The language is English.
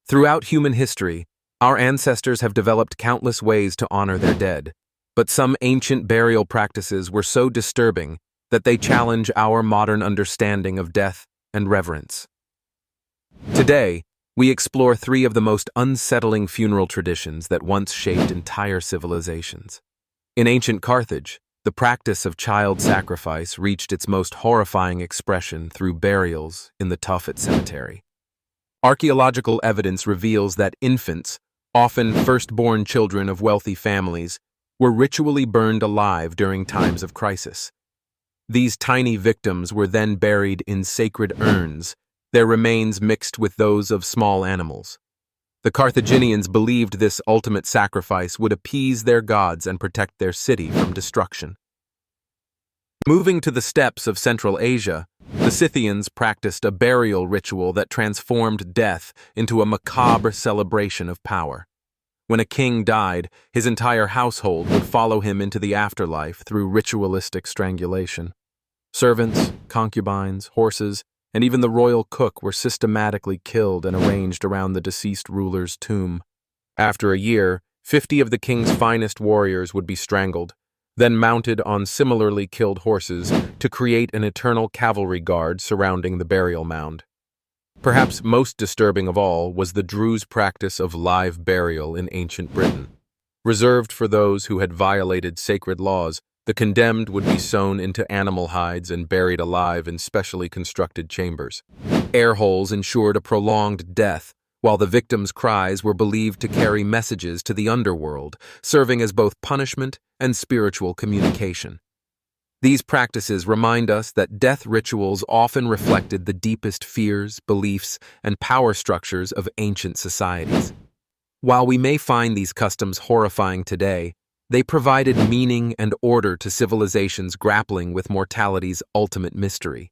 Throughout human history, our ancestors have developed countless ways to honor their dead, but some ancient burial practices were so disturbing that they challenge our modern understanding of death and reverence. Today, we explore three of the most unsettling funeral traditions that once shaped entire civilizations. In ancient Carthage, the practice of child sacrifice reached its most horrifying expression through burials in the Tophet cemetery. Archaeological evidence reveals that infants, often firstborn children of wealthy families, were ritually burned alive during times of crisis. These tiny victims were then buried in sacred urns, their remains mixed with those of small animals. The Carthaginians believed this ultimate sacrifice would appease their gods and protect their city from destruction. Moving to the steppes of Central Asia, the Scythians practiced a burial ritual that transformed death into a macabre celebration of power. When a king died, his entire household would follow him into the afterlife through ritualistic strangulation. Servants, concubines, horses, and even the royal cook were systematically killed and arranged around the deceased ruler's tomb. After a year, 50 of the king's finest warriors would be strangled, then mounted on similarly killed horses to create an eternal cavalry guard surrounding the burial mound. Perhaps most disturbing of all was the Druze practice of live burial in ancient Britain. Reserved for those who had violated sacred laws, the condemned would be sewn into animal hides and buried alive in specially constructed chambers. Air holes ensured a prolonged death, while the victims' cries were believed to carry messages to the underworld, serving as both punishment and spiritual communication. These practices remind us that death rituals often reflected the deepest fears, beliefs, and power structures of ancient societies. While we may find these customs horrifying today, they provided meaning and order to civilizations grappling with mortality's ultimate mystery.